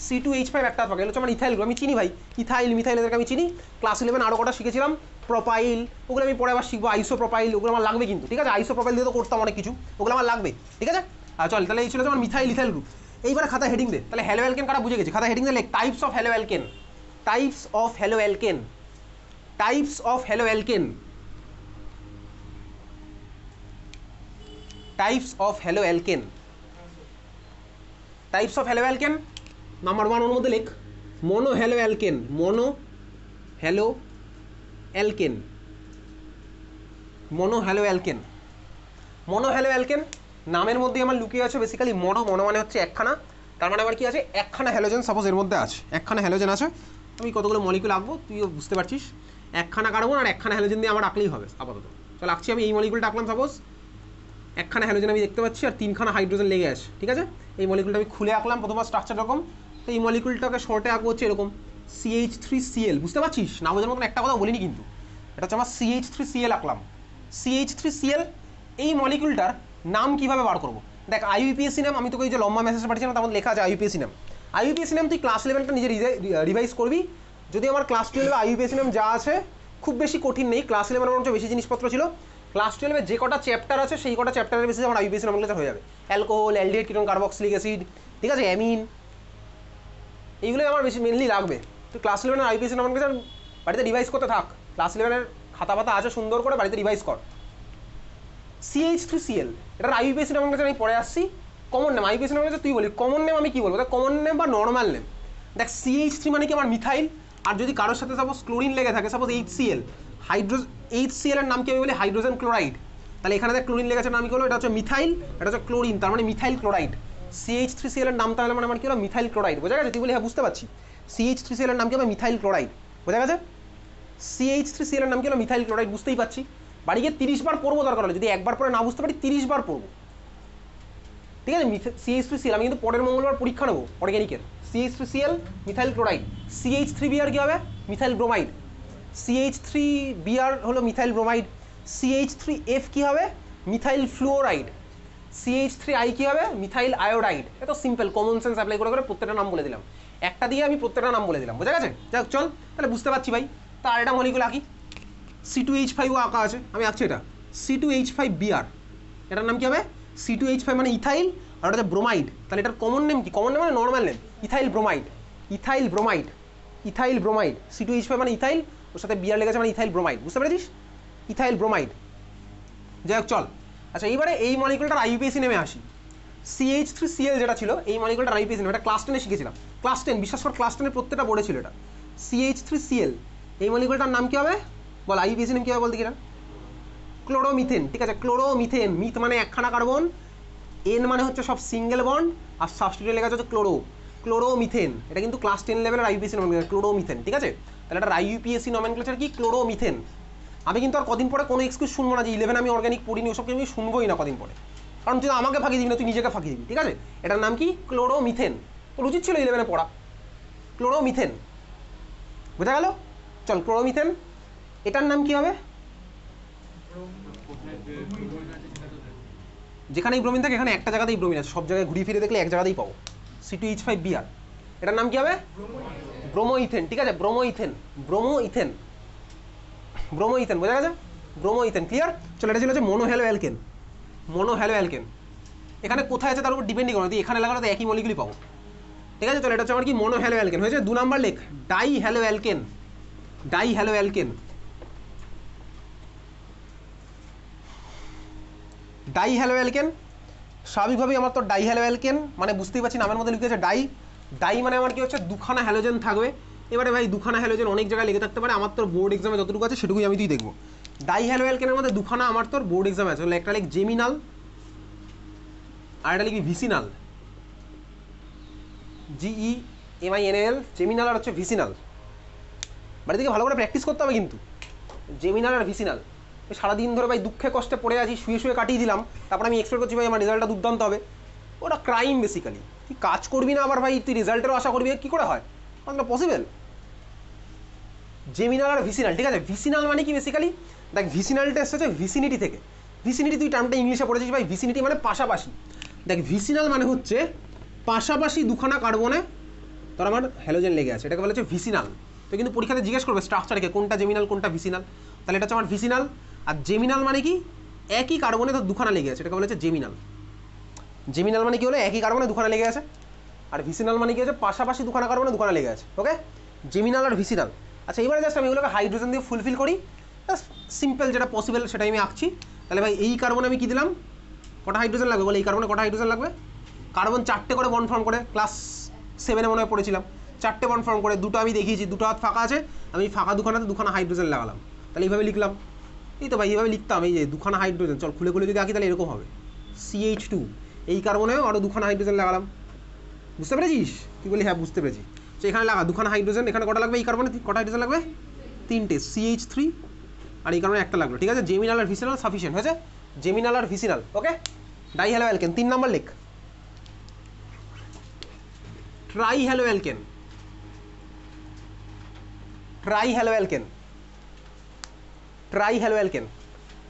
C2H5 একটা হাত ফাঁকা। এগুলো হচ্ছে আমার ইথাইল গ্রুপ, আমি চিনি ভাই, ইথাইল মিথাইল এদেরকে আমি চিনি। ক্লাস 11 আরও কটা শিখেছিলাম, প্রোপাইল, ওগুলো আমি পরে আবার শিখবো। আইসোপ্রোপাইল, ওগুলো আমার লাগবে কিন্তু, ঠিক আছে? আইসোপ্রোপাইল দিয়ে তো করতাম অনেক কিছু, ওগুলো আমার লাগবে, ঠিক আছে? আর চল, তাহলে এই ছিল আমার মিথাইল ইথাইল গ্রুপ। এইবার খাতা হেডিং দে, তাহলে হ্যালো অ্যালকেন কারা বুঝে গেছি, খাতা হেডিং দে লেখ types of hello alkane, types of hello alkane, types of hello alkane, types of hello alkane, types of hello alkane. Number 1 ওর মধ্যে লেখ মনো হ্যালো অ্যালকেন, মনো হ্যালো অ্যালকেন, মনো হ্যালো অ্যালকেন। মনো hello alkane নামের মধ্যে আমার লুকিয়ে আছে বেসিক্যালি মনো, মনো মানে হচ্ছে একখানা, তার মানে আমার কি আছে? একখানা হ্যালোজেন সাপোজ এর মধ্যে আছে, একখানা হ্যালোজেন আছে। আমি কতগুলো মলিকুল আঁকবো তুইও বুঝতে পারছিস, একখানা কার্বন আর একখানা হ্যালোজেন দিয়ে আমার আঁকলেই হবে আপাতত। চল আঁকছি আমি, এই মলিকুলটা আঁকলাম সাপোজ, একখানা হ্যালোজেন আমি দেখতে পাচ্ছি আর 3খানা হাইড্রোজেন লেগে আছে, ঠিক আছে? এই মলিকুলটা আমি খুলে আঁকলাম প্রথমবার স্ট্রাকচার এরকম। তো এই মলিকুলটাকে শর্টে আঁকবো হচ্ছে এরকম CH3Cl, বুঝতে পারছিস? না বোঝার মতন একটা কথা বলিনি কিন্তু, এটা হচ্ছে আমার CH3Cl আঁকলাম, CH3Cl। এই মলিকুলটার নাম কিভাবে বার করবো? দেখ, IUPAC নাম আমি তোকে এই যে লম্বা মেসেজ পাঠিয়েছিলাম তার মধ্যে লেখা আছে IUPAC নাম। IUPAC নাম তুই ক্লাস 11টা নিজে রিভাইজ করবি। যদি আমার ক্লাস 12 IUPAC নাম যা আছে খুব বেশি কঠিন নেই, ক্লাস 11 বরঞ্চ বেশি জিনিসপত্র ছিল। ক্লাস 12 যে কটা চ্যাপ্টার আছে সেই কটা চ্যাপ্টারের বেসিসে আমার IUPAC নামগুলো হয়ে যাবে। Alcohol, aldehyde, ketone, carboxylic acid, ঠিক আছে? অ্যামিন, এইগুলোই আমার বেশি মেনলি লাগবে। তুই ক্লাস 11 IUPAC নামগুলো বাড়িতে রিভাইজ করতে থাক, ক্লাস 11 খাতা পাতা আছে সুন্দর করে, বাড়িতে রিভাইজ কর। CH3Cl এটার IUPAC নাম আমি পরে আসছি। কমন নেম, IUPAC নাম তুই বলি, কমন নেম আমি কি বলবো? কমন নেম বা নর্মাল নেম। দেখ, CH3 মানে কি? আমার মিথাইল। আর যদি কারোর সাথে সাপোজ ক্লোরিন লেগে থাকে, সাপোজ HCl, HCl এর নাম কি আমি বলি? Hydrogen chloride. তাহলে এখানে দেখ ক্লোরিন লেগে আছে, নাম কি হলো? এটা হচ্ছে মিথাইল, এটা হচ্ছে ক্লোরিন, তার মানে মিথাইল ক্লোরাইড। CH3Cl এর নাম তাহলে মানে আমার কি হলো মিথাইল ক্লোরাইড, বোঝা গেছে? তুই বলি হ্যাঁ বুঝতে পারছি। CH3Cl এর নাম কি হবে মিথাইল ক্লোরাইড, বোঝা গেছে? CH3Cl এর নাম কি হলো মিথাইল ক্লোরাইড, বুঝতেই পারছি। বাড়ি গিয়ে 30 বার পড়বো দরকার হলে, যদি একবার পরে না বুঝতে পারি 30 বার পড়বো, ঠিক আছে? CH3Cl আমি কিন্তু পরের মঙ্গলবার পরীক্ষা নেবো অর্গ্যানিকের। CH3Cl মিথাইল ক্লোরাইড, CH3Br কি হবে মিথাইল ব্রোমাইড, CH3Br হলো মিথাইল ব্রোমাইড, CH3F কি হবে মিথাইল ফ্লুওরাইড, CH3I কি হবে মিথাইল আয়োডাইড। এত সিম্পল, কমন সেন্স অ্যাপ্লাই করে করে প্রত্যেকটা নাম বলে দিলাম, একটা দিয়ে আমি প্রত্যেকটা নাম বলে দিলাম, বোঝা গেছে? যাক চল তাহলে বুঝতে পারছি ভাই। তার এটা মলিকুল আঁকি, C2H5 আঁকা আছে, আমি আঁকছি এটা C2H5Br, এটার নাম কি হবে C2H5 মানে ইথাইল, আর ওটা হচ্ছে ব্রোমাইড। তাহলে এটার কমন নেম কি? কমন নেম মানে normal name ethyl bromide, ethyl bromide, ethyl bromide. C2H5 মানে ইথাইল, ওর সাথে বিআর লেগেছে মানে ইথাইল ব্রোমাইড, বুঝতে পেরেছিস? Ethyl bromide. যাই হোক চল, আচ্ছা এইবারে এই মলিকুলটার আইউপিএসি নেমে আসি। CH3Cl যেটা ছিল এই মলিকুলটার আইউপিএসি নেম, এটা ক্লাস 10-এ শিখেছিলাম, ক্লাস 10, বিশ্বাস কর ক্লাস 10-এর প্রত্যেকটা বোর্ডে ছিল এটা। CH3Cl এই মলিকুলটার নাম কি হবে বল, আইউপিএসি নেম কি হবে বলতে কিনা? ক্লোরোমিথেন, ঠিক আছে? ক্লোরোমিথেন, মিথ মানে একখানা কার্বন, এন মানে হচ্ছে সব সিঙ্গেল বন্ড, আর সাবস্টিটিউট লেখা হচ্ছে ক্লোরো, ক্লোরোমিথেন। এটা কিন্তু ক্লাস 10 লেভেলের আইউপিএসি নমেনক্লেচার, ক্লোরোমিথেন, ঠিক আছে? তাহলে এটা আইউপিএসি নমেনক্লেচার কি ক্লোরোমিথেন। আমি কিন্তু আর কদিন পরে কোনো এক্সকিউজ শুনবো না যে 11 আমি অর্গানিক পড়িনি, ওসব আমি শুনবোই না কদিন পরে, কারণ তুই আমাকে ফাঁকি দিবি না, তুই নিজেকে ফাঁকি দিবি, ঠিক আছে? এটার নাম কি ক্লোরোমিথেন, তোর উচিত ছিল 11-এ পড়া, ক্লোরোমিথেন, বোঝা গেল? চল ক্লোরোমিথেন, এটার নাম কি হবে? যেখানেই ব্রোমিন থাকে এখানে একটা জায়গাতেই ব্রোমিন আছে, সব জায়গায় ঘুরিয়ে ফিরে দেখলে এক জায়গাতেই পাবো, C2H5Br। এটার নাম কি হবে ব্রোমোইথেন, ঠিক আছে? ব্রোমোইথেন, ব্রোমোইথেন, ব্রোমোইথেন, বোঝা গেছে? ব্রোমোইথেন, ক্লিয়ার? চলো এটা ছিল হচ্ছে মোনোহ্যালো অ্যালকেন, মোনোহ্যালো অ্যালকেন। এখানে কোথায় আছে তার উপর ডিপেন্ডিং করে, তুই এখানে লাগালে তো একই মলিকুলই পাবো, ঠিক আছে? চলো এটা হচ্ছে আমার কি মোনোহ্যালো অ্যালকেন হয়েছে। 2 নাম্বার লেখ die hello alkane, die hello alkane, die hello alkane. স্বাভাবিকভাবেই আমার তো ডাই হ্যালো অ্যালকেন মানে বুঝতেই পারছি নামের মধ্যে লিখেছে ডাই, ডাই মানে আমার কি হচ্ছে দুখানা হ্যালোজেন থাকবে। এবারে ভাই দুখানা হ্যালোজেন অনেক জায়গায় লেগে থাকতে পারে, আমার তোর বোর্ড এক্সামে যতটুকু আছে সেটুকুই আমি তুই দেখবো। ডাই হ্যালো অ্যালকেনের মধ্যে দুখানা আমার তোর বোর্ড এক্সামে আছে, একটা লিখ জেমিনাল আর একটা লিখবি ভিসিনাল, GEMINAL, জেমিনাল আর হচ্ছে ভিসিনাল। বাড়ি থেকে ভালো করে প্র্যাকটিস করতে হবে কিন্তু, জেমিনাল আর ভিসিনাল। সারাদিন ধরে ভাই দুঃখে কষ্টে পড়ে আছি, শুয়ে শুয়ে কাটিয়ে দিলাম, তারপর আমি এক্সপেক্ট করছি ভাই আমার রেজাল্টটা দুর্দান্ত হবে, ওটা ক্রাইম বেসিক্যালি। তুই কাজ করবি না আবার ভাই তুই রেজাল্টেরও আশা করবি, কী করে হয়? মানে পসিবল। জেমিনাল আর ভিসিনাল, ঠিক আছে? ভিসিনাল মানে কি বেসিক্যালি দেখ, ভিসিনালটা এসেছে ভিসিনিটি থেকে। ভিসিনিটি তুই টার্মটা ইংলিশে পড়েছিস ভাই, ভিসিনিটি মানে পাশাপাশি। দেখ ভিসিনাল মানে হচ্ছে পাশাপাশি দুখানা কার্বনে তোর আমার হ্যালোজেন লেগে আছে, এটাকে বলা হচ্ছে ভিসিনাল। তো কিন্তু পরীক্ষাতে জিজ্ঞেস করবে স্ট্রাকচারকে কোনটা জেমিনাল কোনটা ভিসিনাল, তাহলে এটা হচ্ছে আমার ভিসিনাল। আর জেমিনাল মানে কি একই কার্বনে তো দুখানা লেগে আছে, এটাকে বলা হচ্ছে জেমিনাল। জেমিনাল মানে কি হলো একই কার্বনে দুখানা লেগে আছে, আর ভিসিনাল মানে কি হচ্ছে পাশাপাশি দুখানা কার্বনে দুখানা লেগে আছে। ওকে, জেমিনাল আর ভিসিনাল। আচ্ছা এবারে জাস্ট আমি এগুলোকে হাইড্রোজেন দিয়ে ফুলফিল করি, সিম্পল যেটা পসিবল সেটাই আমি আঁকছি। তাহলে ভাই এই কার্বনে আমি কি দিলাম, কটা হাইড্রোজেন লাগবে বলে? এই কার্বনে কটা হাইড্রোজেন লাগবে? কার্বন 4টে করে বন্ড ফর্ম করে, ক্লাস 7-এ মনে হয় পড়েছিলাম, 4টে বন্ড ফর্ম করে, দুটো আমি দেখিয়েছি, দুটো হাত ফাঁকা আছে, আমি ফাঁকা দুখানাতে দুখানা হাইড্রোজেন লাগালাম। তাহলে এইভাবে লিখলাম, এই তো ভাই এইভাবে লিখতাম, এই যে দুখানা হাইড্রোজেন, চল খুলে খুলে যদি আঁকি তাহলে এরকম হবে CH2, এই কার্বনেও আরও দুখানা হাইড্রোজেন লাগালাম, বুঝতে পেরেছিস? তুই বলি হ্যাঁ বুঝতে পেরেছি। তো এখানে লাগা দুখানা হাইড্রোজেন, এখানে কটা লাগবে? এই কার্বনে কটা হাইড্রোজেন লাগবে? 3টে, CH3, আর এই কারণে একটা লাগলো, ঠিক আছে? জেমিনাল আর ভিসিনাল সাফিসিয়েন্ট হয়েছে, জেমিনাল আর vicinal. Okay, dihaloalkane. 3 number লেখ trihaloalkane, trihaloalkane, trihaloalkane,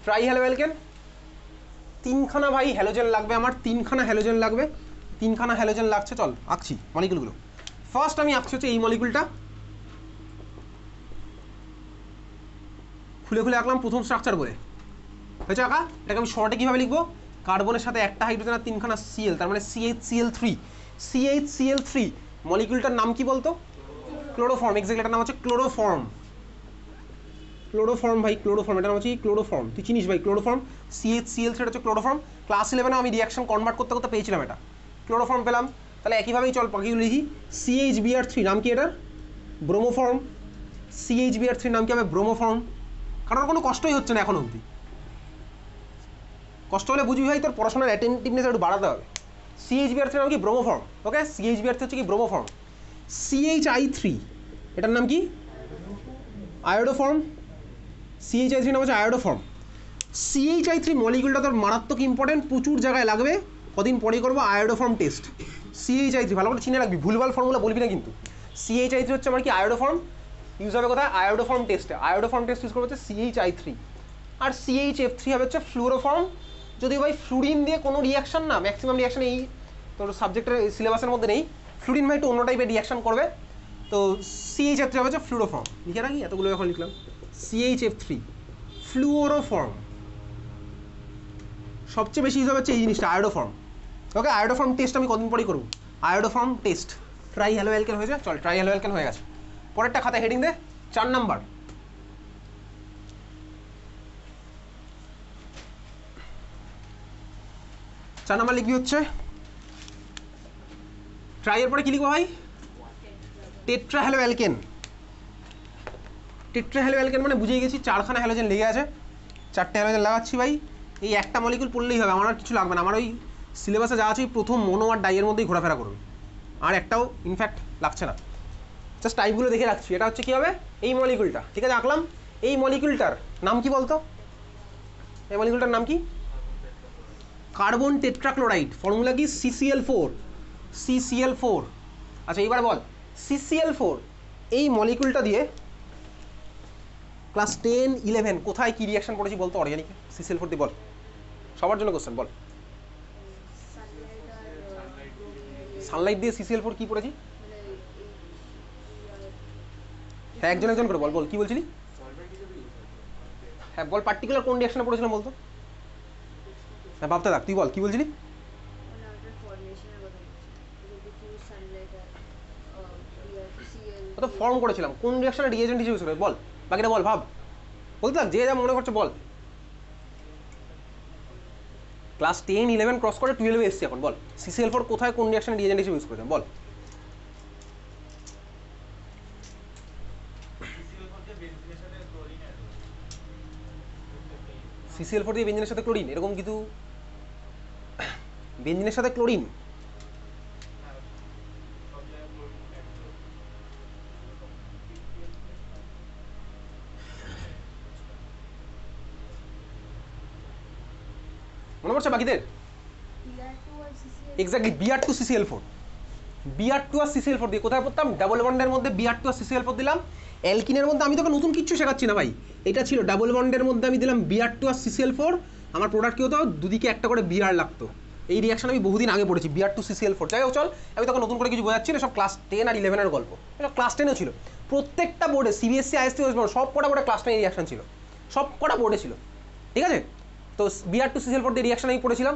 trihaloalkane. 3খানা ভাই হ্যালোজেন লাগবে আমার, 3খানা হ্যালোজেন লাগবে, 3খানা হ্যালোজেন লাগছে। চল আঁকছি মলিকুলগুলো। ফার্স্ট আমি আঁকছি হচ্ছে এই মলিকুলটা, খুলে খুলে আঁকলাম প্রথম স্ট্রাকচার বলে, হয়েছে আঁকা? এটাকে আমি শর্টে কীভাবে লিখবো? কার্বনের সাথে একটা হাইড্রোজেন আর 3খানা Cl, তার মানে CHCl3, CHCl3 মলিকুলটার নাম কি বলতো? ক্লোরোফর্ম, এক্স্যাক্টলি এটার নাম হচ্ছে ক্লোরোফর্ম, ক্লোরোফর্ম ভাই, ক্লোরোফর্ম, এটার নাম হচ্ছে ক্লোরোফর্ম। তুই চিনিস ভাই ক্লোরোফর্ম, CHCl3 হচ্ছে ক্লোরোফর্ম। ক্লাস 11-এ আমি রিয়াকশন কনভার্ট করতে করতে পেয়েছিলাম এটা, ক্লোরোফর্ম পেলাম। তাহলে একইভাবেই চল বাকিগুলো লিখি। CHBr3 নাম কি এটার? ব্রোমোফর্ম, CHBr3 নাম কি হবে? ব্রোমোফর্ম। কারণ কোনো কষ্টই হচ্ছে না এখন অবধি, কষ্ট হলে বুঝবি ভাই তোর পড়াশোনার অ্যাটেন্টিভনেস একটু বাড়াতে হবে। CHBr3 নাম কি ব্রোমোফর্ম। ওকে, CHBr3 হচ্ছে কি ব্রোমোফর্ম। CHI3 এটার নাম কি আয়োডোফর্ম। CHI3 নাম হচ্ছে আয়োডোফর্ম। CHI3 মলিকুলটা তোর মারাত্মক ইম্পর্টেন্ট, প্রচুর জায়গায় লাগবে। কদিন পরেই করবো আয়োডোফর্ম টেস্ট। CHI3 ভালো করে চিনে রাখবি, ভুলভাল ফর্মুলা বলবি না কিন্তু। CHI3 হচ্ছে আমার কি আয়োডোফর্ম, ইউজ হবে কোথায় আয়োডোফর্ম টেস্টে। আয়োডোফর্ম টেস্ট ইউজ করবো হচ্ছে CHI3। আর CHF3 হবে হচ্ছে ফ্লুরোফর্ম। যদি ভাই ফ্লুরিন দিয়ে কোনো রিয়াকশন না, ম্যাক্সিমাম রিয়াকশন এই তোর সাবজেক্টের সিলেবাসের মধ্যে নেই। ফ্লুরিন ভাই একটু অন্য টাইপের রিয়াকশন করবে। তো CHF3 হবে হচ্ছে ফ্লুরোফর্ম। লিখে রাখি, এতগুলো এখন লিখলাম। CHF3 ফ্লুরোফর্ম। সবচেয়ে বেশি ইউজ হচ্ছে এই জিনিসটা আয়োডোফর্ম। ওকে, আয়োডোফর্ম টেস্ট আমি কদিন পরেই করবো। Iodoform test try hello alkane হয়েছে, চল ট্রাই হ্যালো অ্যালকেন হয়ে গেছে। পরেরটা খাতায় হেডিং দে 4 নাম্বার। চার নাম্বার লিখবি হচ্ছে ট্রাই এর পরে কি লিখবো ভাই, tetra hello alkane. Tetra hello alkane মানে বুঝিয়ে গেছি 4খানা হ্যালোজেন লেগে আছে, 4টে হ্যালোজেন লাগাচ্ছি ভাই। এই একটা মলিকুল পড়লেই হবে, আমার আর কিছু লাগবে না। আমার ওই সিলেবাসে যা আছে প্রথম মোনো আর ডাইয়ের মধ্যেই ঘোরাফেরা করবে, আর একটাও ইনফ্যাক্ট লাগছে না। জাস্ট টাইপগুলো দেখে রাখছি। এটা হচ্ছে কী হবে, এই মলিকুলটা, ঠিক আছে আঁকলাম। এই মলিকুলটার নাম কি বলতো, এই মলিকুলটার নাম কি, কার্বন টেট্রাক্লোরাইড। ফর্মুলা কি CCl4। CCl4। আচ্ছা এইবার বল CCl4 এই মলিকুলটা দিয়ে ক্লাস 10, 11 কোথায় কি রিয়াকশন পড়েছি বলতো অর্গানিকে। CCl4 দিয়ে বল, সবার জন্য কোশ্চেন বল। সানলাইট দিয়ে CCl4 কি পড়েছি, হ্যাঁ একজন একজন করে বল, বল কি বলছিলি। হ্যাঁ বল, পার্টিকুলার কোন রিয়াকশনে পড়েছিলাম বলতো। হ্যাঁ ভাবতে থাক, তুই বল কি বলছিলি। তো ফর্ম করেছিলাম, কোন রিয়াকশনে রিয়েজেন্ট হিসেবে ইউজ করে বল, বাকিটা বল, ভাব বলতে থাক, যে যা মনে করছে বল। ক্লাস 10, 11 ক্রস করে 12 এসছি এখন, বল CCl4 কোথায় কোন রিয়াকশনে রিয়েজেন্ট হিসেবে ইউজ করেছেন বল। CCl4 দিয়ে বেঞ্জিনের সাথে ক্লোরিন, এরকম কিছু বেঞ্জিনের সাথে ক্লোরিন। মনে পড়ছে বাকিদের, এক্স্যাক্টলি Br2 CCl4। Br2 আর CCl4 দিয়ে কোথায় পড়তাম, ডাবল বন্ডের মধ্যে Br2 আর CCl4 দিলাম। অ্যালকিনের মধ্যে আমি তোকে নতুন কিচ্ছু শেখাচ্ছি না ভাই, এটা ছিল ডাবল বন্ডের মধ্যে আমি দিলাম Br2 আর CCl4। আমার প্রোডাক্ট কি হতো, দুদিকে একটা করে Br লাগতো। এই রিয়াকশন আমি বহুদিন আগে পড়েছি, Br2 CCl4। যাই হোক চল, আমি তোকে নতুন করে কিছু বোঝাচ্ছি না, সব ক্লাস 10 আর 11 গল্প। এটা ক্লাস 10এও ছিল, প্রত্যেকটা বোর্ডে CBSE, IST, ওয়েস্ট বেঙ্গল সব কটা বোর্ডে ক্লাস 10 রিয়াকশন ছিল, সব কটা বোর্ডে ছিল, ঠিক আছে। তো Br2 CCl4 দিয়ে রিয়াকশন আমি পড়েছিলাম।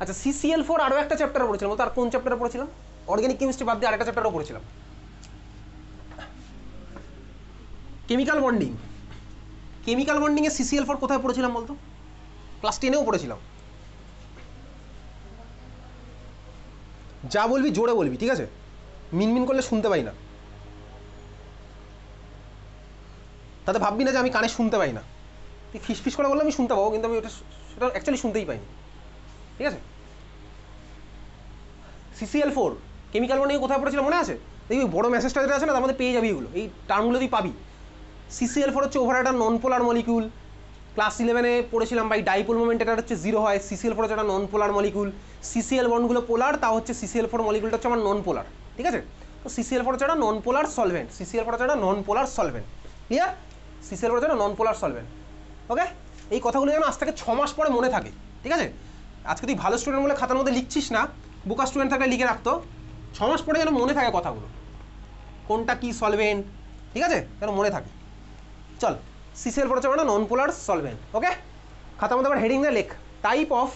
আচ্ছা CCl4 আরও একটা চ্যাপ্টারে পড়েছিলাম, তো আর কোন চ্যাপ্টারে পড়েছিলাম, অর্গানিক কেমিস্ট্রি বাদ দিয়ে আরেকটা চ্যাপ্টারও পড়েছিলাম, কেমিক্যাল বন্ডিং। কেমিক্যাল বন্ডিংয়ে CCl4 কোথায় পড়েছিলাম বলতো, ক্লাস 10এও পড়েছিলাম। যা বলবি জোরে বলবি, ঠিক আছে, মিনমিন করলে শুনতে পাই না, তাতে ভাববি না যে আমি কানে শুনতে পাই না। তুই ফিস করে বললে আমি শুনতে পাবো, কিন্তু আমি সেটা অ্যাকচুয়ালি শুনতেই পাইনি, ঠিক আছে। CCl4 কেমিক্যাল বন্ডিংয়ে কোথায় পড়েছিল মনে আছে, দেখবি বড় মেসেজটা যেটা আছে না তার মধ্যে পেয়ে যাবি এগুলো, এই টার্মগুলো তুই পাবি। CCl4 হচ্ছে ওভার একটা নন পোলার মলিকুল। ক্লাস 11-এ পড়েছিলাম ভাই, ডাইপোল মোমেন্ট এটা হচ্ছে 0 হয়। CCl4 হচ্ছে একটা নন পোলার মলিকুল। CCl বন্ডগুলো পোলার, তা হচ্ছে CCl4 মলিকুলটা হচ্ছে আমার নন পোলার, ঠিক আছে। তো CCl4 হচ্ছে একটা নন পোলার সলভেন্ট। CCl4 হচ্ছে একটা নন পোলার সলভেন্ট, ক্লিয়ার। CCl4 হচ্ছে একটা নন পোলার সলভেন্ট। ওকে, এই কথাগুলো যেন আজ থেকে 6 মাস পরে মনে থাকে, ঠিক আছে। আজকে তুই ভালো স্টুডেন্ট বলে খাতার মধ্যে লিখছিস না, বোকা স্টুডেন্ট থাকলে লিখে রাখতো, 6 মাস পরে যেন মনে থাকে কথাগুলো, কোনটা কি সলভেন্ট, ঠিক আছে, যেন মনে থাকে। চল, CCl4 হচ্ছে একটা নন পোলার সলভেন্ট। ওকে, খাতার মধ্যে আবার হেডিং দিয়ে লেখ type of,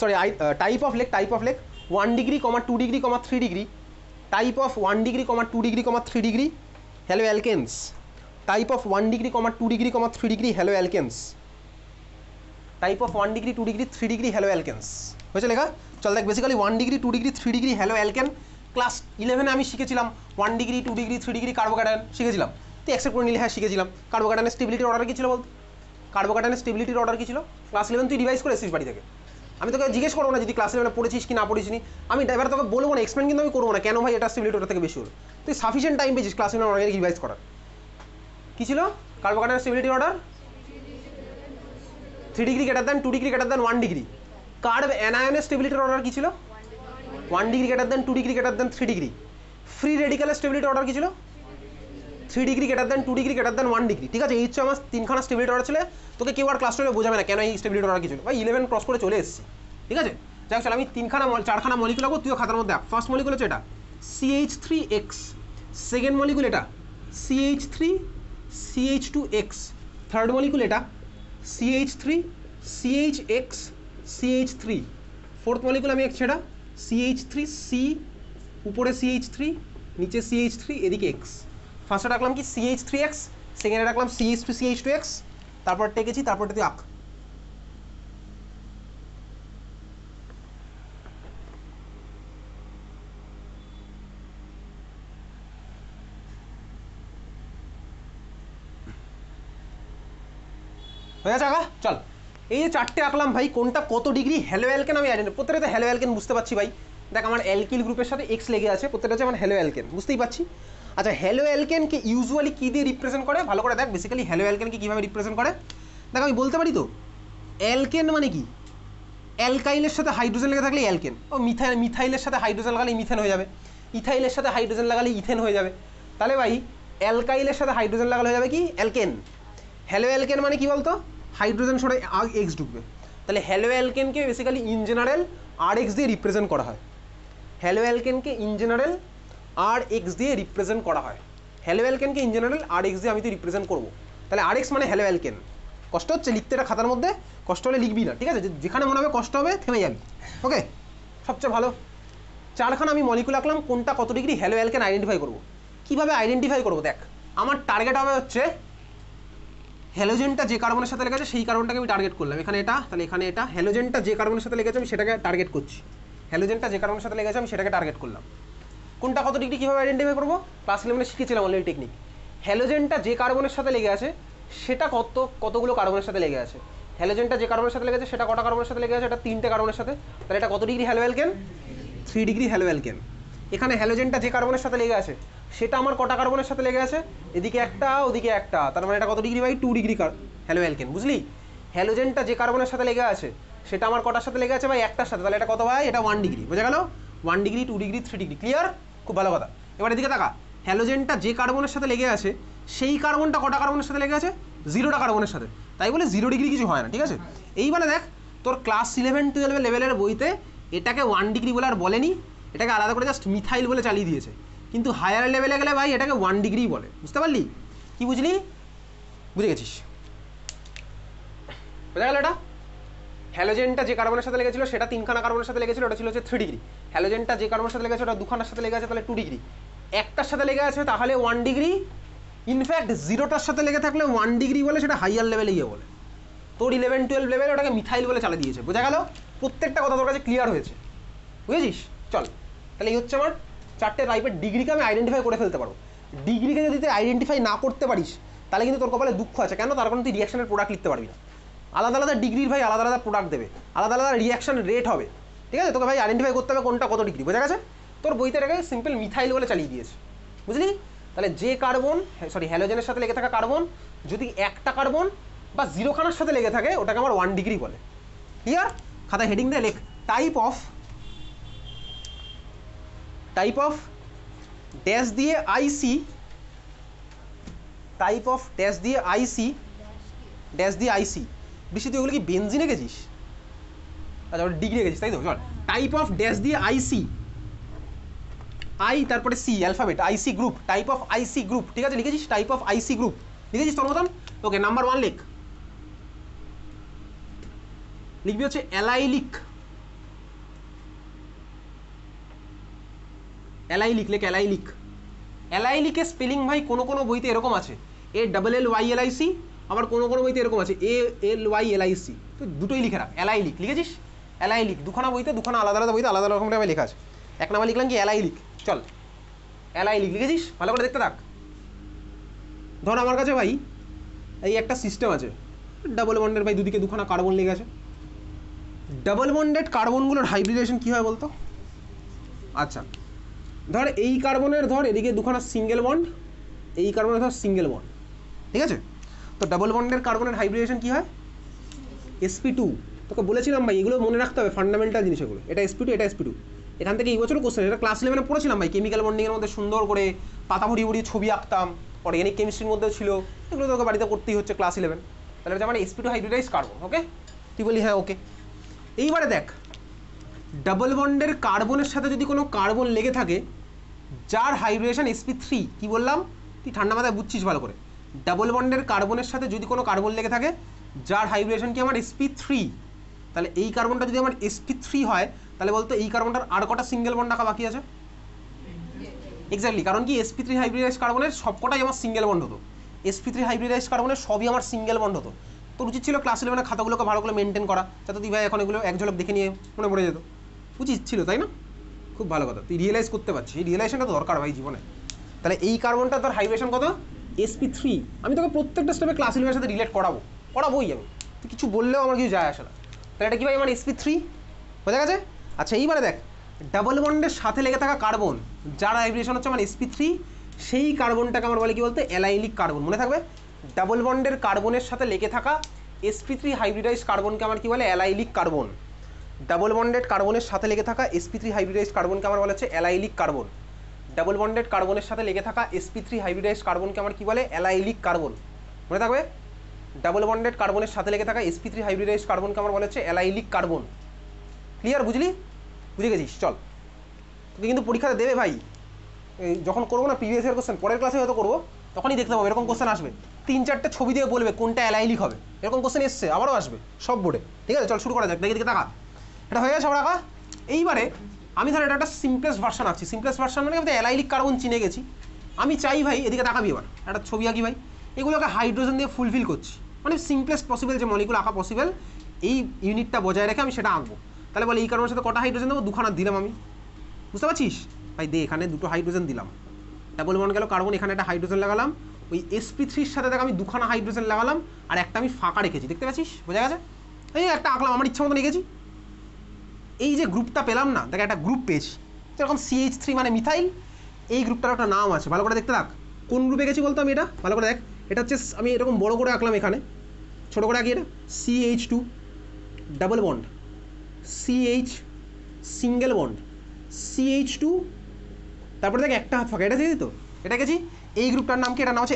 sorry type of লেখ, টাইপ অফ লেখ 1 degree, 2 degree, 3 degree. Type of 1 degree, 2 degree, 3 degree haloalkanes. Type of 1 degree, 2 degree, 3 degree haloalkanes. Type of 1 degree, 2 degree, 3 degree haloalkanes হয়েছে লেখা। চল দেখ, basically 1 degree, 2 degree, 3 degree haloalkane. Class 11-এ আমি শিখেছিলাম 1 degree, 2 degree, 3 degree carbocation শিখেছিলাম, তুই accept করে নিলে হ্যাঁ শিখেছিলাম। কার্বোক্যাটায়নের স্টেবিলিটির অর্ডার কী ছিল বলতো, কার্বোক্যাটায়নের স্টেবিলিটির অর্ডার কী ছিল, ক্লাস 11 তুই রিভাইজ করে এসেছিস বাড়ি থেকে। আমি তোকে জিজ্ঞেস করবো না যদি ক্লাস 11 পড়েছিস কি না পড়িস নি, আমি এবার তোকে বলবো না, এক্সপ্লেন কিন্তু আমি করবো না কেন ভাই এটা স্টেবিলিটি ওটা থেকে বেশি হলো। তুই সাফিসিয়েন্ট টাইম পেয়েছিস ক্লাস 11 অর্গানিক রিভাইজ করার। কী ছিল কার্বোকার্বনের stability order? 3 degree greater than 2 degree greater than 1 degree. কার্ব অ্যানায়নের স্টেবিলিটির অর্ডার কী ছিল? 1 degree greater than 2 degree greater than 3 degree. Free রেডিক্যালের স্টেবিলিটি অর্ডার কী ছিল? 3 degree greater than 2 degree greater than 1 degree. ঠিক আছে, এই হচ্ছে আমার তিনখানা স্টেবিলিটি অর্ডার ছিল। তোকে কেউ আর ক্লাস 12 বোঝাবে না কেন এই স্টেবিলিটি অর্ডার কী ছিল, ভাই 11 ক্রস করে চলে এসেছি। ঠিক আছে, যাই হোক চল আমি চারখানা মলিকুল লাগবো, তুইও খাতার মধ্যে। ফার্স্ট মলিকুল হচ্ছে এটা CH3X, সেকেন্ড মলিকুল এটা CH3CH2X, থার্ড মলিকুল এটা CH3CHX CH3, ফোর্থ মলিকুল আমি সেটা CH3C, উপরে CH3 নিচে CH3 এদিকে X। ফার্স্টে রাখলাম কি CH3X, সেকেন্ডে রাখলাম CH3CH2X, তারপর টেকেছি, তারপর তুই আঁক। হয়ে গেছে আঁকা? চল এই যে চারটে আঁকলাম ভাই, কোনটা কত ডিগ্রি হ্যালো অ্যালকেন আমি আইডেন্টি, প্রত্যেকটা তো হ্যালো অ্যালকেন বুঝতে পারছি ভাই। দেখ আমার অ্যালকিল গ্রুপের সাথে এক্স লেগে আছে, প্রত্যেকটা হচ্ছে আমার হ্যালো অ্যালকেন, বুঝতেই পারছি। আচ্ছা হ্যালো অ্যালকেনকে ইউজুয়ালি কী দিয়ে রিপ্রেজেন্ট করে ভালো করে দেখ, বেসিক্যালি হ্যালো অ্যালকেনকে কীভাবে রিপ্রেজেন্ট করে দেখ, আমি বলতে পারি তো। অ্যালকেন মানে কি? অ্যালকাইলের সাথে হাইড্রোজেন লেগে থাকলে অ্যালকেন, ও মিথাইলের সাথে হাইড্রোজেন লাগালে মিথেন হয়ে যাবে, ইথাইলের সাথে হাইড্রোজেন লাগালে ইথেন হয়ে যাবে। তাহলে ভাই অ্যালকাইলের সাথে হাইড্রোজেন লাগালে হয়ে যাবে কি? অ্যালকেন। হ্যালো অ্যালকেন মানে কি বলতো? হাইড্রোজেন সরে এক্স ঢুকবে। তাহলে হ্যালো অ্যালকেনকে বেসিক্যালি ইন জেনারেল RX দিয়ে রিপ্রেজেন্ট করা হয়। হ্যালো অ্যালকেনকে ইন জেনারেল RX দিয়ে রিপ্রেজেন্ট করা হয়। হ্যালো অ্যালকেনকে ইন জেনারেল RX দিয়ে আমি তো রিপ্রেজেন্ট করবো। তাহলে RX মানে হ্যালো অ্যালকেন। কষ্ট হচ্ছে লিখতে এটা খাতার মধ্যে, কষ্ট হলে লিখবি না, ঠিক আছে? যেখানে মনে হবে কষ্ট হবে থেমে যাবি, ওকে? সবচেয়ে ভালো। চারখানা আমি মলিকুল আঁকলাম, কোনটা কত ডিগ্রি হ্যালো অ্যালকেন আইডেন্টিফাই করবো। কীভাবে আইডেন্টিফাই করবো দেখ, আমার টার্গেট হবে হচ্ছে হ্যালোজেনটা যে কার্বনের সাথে লেগেছে সেই কার্বনটাকে আমি টার্গেট করলাম, এখানে এটা, তাহলে এখানে এটা। হ্যালোজেনটা যে কার্বনের সাথে লেগেছে আমি সেটাকে টার্গেট করছি, হ্যালোজেনটা যে কার্বনের সাথে লেগেছে আমি সেটাকে টার্গেট করলাম। কোনটা কত ডিগ্রি কীভাবে আইডেন্টিফাই করবো? ক্লাস 11 শিখেছিলাম অলরেডি টেকনিক। হ্যালোজেনটা যে কার্বনের সাথে লেগে আছে সেটা কতগুলো কার্বনের সাথে লেগে আছে। হ্যালোজেনটা যে কার্বনের সাথে লেগেছে সেটা কটা কার্বনের সাথে লেগে আছে? এটা 3টে কার্বনের সাথে। তাহলে এটা কত degree hello alkane? 3 degree hello alkane. এখানে হ্যালোজেনটা যে কার্বনের সাথে লেগে আছে সেটা আমার কটা কার্বনের সাথে লেগে আছে? এদিকে একটা ওদিকে একটা, তার মানে এটা কত ডিগ্রি ভাই? 2 ডিগ্রি হ্যালো অ্যালকেন, বুঝলি? হ্যালোজেনটা যে কার্বনের সাথে লেগে আছে সেটা আমার কটার সাথে লেগে আছে ভাই? একটার সাথে। তাহলে এটা কত ভাই? এটা 1 ডিগ্রি, বোঝা গেল? 1 ডিগ্রি 2 ডিগ্রি 3 ডিগ্রি, ক্লিয়ার? খুব ভালো কথা। এবার এদিকে তাকা, হ্যালোজেনটা যে কার্বনের সাথে লেগে আছে সেই কার্বনটা কটা কার্বনের সাথে লেগে আছে? 0টা কার্বনের সাথে, তাই বলে 0 ডিগ্রি কিছু হয় না, ঠিক আছে? এইবারে দেখ তোর ক্লাস 11-12 লেভেলের বইতে এটাকে 1 ডিগ্রি বলে আর বলেনি, এটাকে আলাদা করে জাস্ট মিথাইল বলে চালিয়ে দিয়েছে। কিন্তু হায়ার লেভেলে গেলে ভাই এটাকে 1 ডিগ্রি বলে, বুঝতে পারলি? কি বুঝলি? বুঝে গেছিস? বোঝা গেল? এটা হ্যালোজেনটা যে কার্বনের সাথে লেগেছিল সেটা 3খানা কার্বনের সাথে লেগেছিল, ওটা ছিল হচ্ছে 3 ডিগ্রি। হ্যালোজেনটা যে কার্বনের সাথে লেগেছে ওটা 2খানার সাথে লেগে আছে, তাহলে 2 ডিগ্রি। একটার সাথে লেগে আছে তাহলে 1 ডিগ্রি। ইনফ্যাক্ট 0টার সাথে লেগে থাকলে 1 ডিগ্রি বলে, সেটা হাইয়ার লেভেলে গিয়ে বলে। তোর 11-12 লেভেলে ওটাকে মিথাইল বলে চালিয়ে দিয়েছে, বোঝা গেল? প্রত্যেকটা কথা তোর কাছে ক্লিয়ার হয়েছে, বুঝেছিস? চল তাহলে এই হচ্ছে আমার 4টে টাইপের ডিগ্রিকে আমি আইডেন্টিফাই করে ফেলতে পারবো। ডিগ্রিকে যদি তুই আইডেন্টিফাই না করতে পারিস তাহলে কিন্তু তোর কপালে দুঃখ আছে। কেন? তার কারণ তুই রিয়াকশনের প্রোডাক্ট লিখতে পারবি না। আলাদা আলাদা ডিগ্রির ভাই আলাদা আলাদা প্রোডাক্ট দেবে, আলাদা আলাদা রিয়াকশন রেট হবে, ঠিক আছে? তোকে ভাই আইডেন্টিফাই করতে হবে কোনটা কত ডিগ্রি, বোঝা গেছে? তোর বইতে এটাকে সিম্পল মিথাইল বলে চালিয়ে দিয়েছে, বুঝলি? তাহলে যে কার্বন হ্যালোজেনের সাথে লেগে থাকা কার্বন যদি একটা কার্বন বা 0খানার সাথে লেগে থাকে ওটাকে আমার 1 ডিগ্রি বলে, ক্লিয়ার? খাতা হেডিং দিয়ে লেখ, টাইপ অফ ড্যাশ দিয়ে আইসি, টাইপ অফ ড্যাশ দিয়ে আইসি, ড্যাশ দিয়ে আইসি। বেশি তুই ওগুলো কি বেনজিনে গেছিস? আচ্ছা ওটা ডিগ্রি গেছিস, তাই তো? চল, টাইপ অফ ড্যাশ দিয়ে আইসি, আই তারপরে C alphabet, I C group, type of I C group, ঠিক আছে? লিখেছিস টাইপ অফ আইসি গ্রুপ, লিখেছিস তোর মতন? ওকে, নাম্বার 1 লেখ, লিখবি হচ্ছে অ্যালাইলিক। অ্যালাইলিক লেখ, অ্যালাইলিক। অ্যালাইলিকের স্পেলিং ভাই কোনো কোনো বইতে এরকম আছে ALLYLIC, আবার কোনো কোনো বইতে এরকম আছে ALYLIC, তো দুটোই লিখে রাখ। অ্যালাইলিক লিখেছিস? অ্যালাইলিক দুখানা বইতে, দুখানা আলাদা আলাদা বইতে আলাদা রকমভাবে লেখা আছে। 1 নাম্বার লিখলাম কি? অ্যালাইলিক। চল অ্যালাইলিক লিখেছিস? ভালো করে দেখতে থাক। ধর আমার কাছে ভাই এই একটা সিস্টেম আছে, ডাবল বন্ডের ভাই দুদিকে দুখানা কার্বন লেগে আছে, ডাবল বন্ডেড কার্বনগুলোর হাইব্রিডেশন কী হয় বলতো? আচ্ছা, ধর এই কার্বনের ধর এদিকে দুখানা সিঙ্গেল বন্ড, এই কার্বনের ধর সিঙ্গেল বন্ড, ঠিক আছে? তো ডাবল বন্ডের কার্বনের হাইব্রিডেশন কী হয়? sp2। তোকে বলেছিলাম ভাই এগুলো মনে রাখতে হবে, ফান্ডামেন্টাল জিনিস এগুলো। এটা sp2, এটা sp2। এখান থেকে এই বছরও কোশ্চেন, এটা ক্লাস 11 পড়েছিলাম ভাই, কেমিক্যাল বন্ডিংয়ের মধ্যে সুন্দর করে পাতা ভরিয়ে ভরিয়ে ছবি আঁকতাম, অর্গানিক কেমিস্ট্রির মধ্যেও ছিল, এগুলো তোকে বাড়িতে করতেই হচ্ছে ক্লাস 11। তাহলে এটা মানে sp2 হাইব্রিডাইজ কার্বন। ওকে, তুই বলি হ্যাঁ ওকে। এইবারে দেখ, ডাবল বন্ডের কার্বনের সাথে যদি কোনো কার্বন লেগে থাকে যার হাইব্রিডেশন sp3, কি বললাম তুই ঠান্ডা মাথায় বুঝছিস ভালো করে, ডাবল বন্ডের কার্বনের সাথে যদি কোনো কার্বন লেগে থাকে যার হাইব্রিডেশন কি আমার sp3, তাহলে এই কার্বনটা যদি আমার sp3 হয় তাহলে বলতো এই কার্বনটার আর কটা সিঙ্গেল বন্ড রাখা বাকি আছে? এক্স্যাক্টলি, কারণ কি sp3 হাইব্রিডাইজ কার্বনের সবকটাই আমার সিঙ্গেল বন্ড হতো, sp3 হাইব্রিডাইজ কার্বনের সবই আমার সিঙ্গেল বন্ড হতো। তোর উচিত ছিল ক্লাস 11 খাতাগুলোকে ভালো করে মেনটেন করা, যাতে তুই ভাই এখন এগুলো এক ঝলক দেখে নিয়ে মনে পড়ে যেত, উচিত ছিল তাই না? খুব ভালো কথা, তুই রিয়েলাইজ করতে পারছিস, এই রিয়েলাইজেশনটা দরকার ভাই জীবনে। তাহলে এই কার্বনটা তোর হাইব্রিডেশন কত? sp3। আমি তোকে প্রত্যেকটা স্টেপে ক্লাস 11 সাথে রিলেট করাবোই আমি, তুই কিছু বললেও আমার কিছু যায় আসে না। তাহলে এটা কি ভাই আমার sp3, বোঝা গেছে? আচ্ছা এইবারে দেখ, ডাবল বন্ডের সাথে লেগে থাকা কার্বন যার হাইব্রিডেশন হচ্ছে আমার sp3, সেই কার্বনটাকে আমার বলে কি বলতে? Allylic carbon. মনে থাকবে, ডাবল বন্ডের কার্বনের সাথে লেগে থাকা sp3 হাইব্রিডাইজ কার্বনকে আমার কি বলে? Allylic carbon. ডাবল বন্ডেড কার্বনের সাথে লেগে থাকা sp3 হাইব্রিডাইজ কার্বনকে আমার বলা হচ্ছে অ্যালাইলিক কার্বন। ডাবল বন্ডেড কার্বনের সাথে লেগে থাকা sp3 হাইব্রিডাইজ কার্বনকে আমার কি বলে? Allylic carbon. মনে থাকবে, ডাবল বন্ডেড কার্বনের সাথে লেগে থাকা sp3 হাইব্রিডাইজ কার্বনকে আমার বলা হচ্ছে অ্যালাইলিক কার্বন। ক্লিয়ার? বুঝলি? বুঝে গেছিস? চল, তোকে কিন্তু পরীক্ষাতে দেবে ভাই, যখন করবো না প্রিভিয়াস ইয়ার কোশ্চেন, পরের ক্লাসে হয়তো করবো, তখনই দেখতে পাবো এরকম কোশ্চেন আসবে, 3-4টে ছবি দিয়ে বলবে কোনটা অ্যালাইলিক হবে, এরকম কোশ্চেন এসছে, আবারও আসবে সব বোর্ডে। ঠিক আছে, চল শুরু করা যাক। দেখে দিকে টাকা, এটা হয়ে গেছে আমার আঁকা। এইবারে আমি ধর এটা একটা সিম্পলেস্ট ভার্সন আঁকছি। সিম্পলেস্ট ভার্সন মানে আমি অ্যালাইলিক কার্বন চিনে গেছি, আমি চাই ভাই এদিকে তাকাবি, এবার একটা ছবি আঁকি ভাই, এগুলোকে হাইড্রোজেন দিয়ে ফুলফিল করছি, মানে সিম্পলেস্ট পসিবল যে মলিকুল আঁকা পসিবল, এই ইউনিটটা বজায় রেখে আমি সেটা আঁকবো। তাহলে বলে এই কার্বনের সাথে কটা হাইড্রোজেন দেবো? দুখানা দিলাম আমি, বুঝতে পারছিস ভাই? দে, এখানে দুটো হাইড্রোজেন দিলাম, ডাবল বন্ড গেল কার্বন, এখানে একটা হাইড্রোজেন লাগালাম, ওই sp3-র সাথে দেখ আমি দুখানা হাইড্রোজেন লাগালাম, আর একটা আমি ফাঁকা রেখেছি, দেখতে পাচ্ছিস? বোঝা গেছে? এই একটা আঁকলাম আমার ইচ্ছা মতো রেখেছি। এই যে গ্রুপটা পেলাম না, দেখ একটা গ্রুপ পেয়েছি, যেরকম CH3 মানে মিথাইল, এই গ্রুপটার একটা নাম আছে, ভালো করে দেখতে থাক। কোন গ্রুপে গেছি বলতো আমি? এটা ভালো করে দেখ, এটা হচ্ছে আমি এরকম বড় করে আঁকলাম, এখানে ছোটো করে আঁকি, এটা CH2 double bond, CH single bond, CH2, তারপরে দেখ একটা হাত ফাঁকা, এটা দিয়েছি তো, এটা গেছি। এই গ্রুপটার নাম কি? এটার নাম হচ্ছে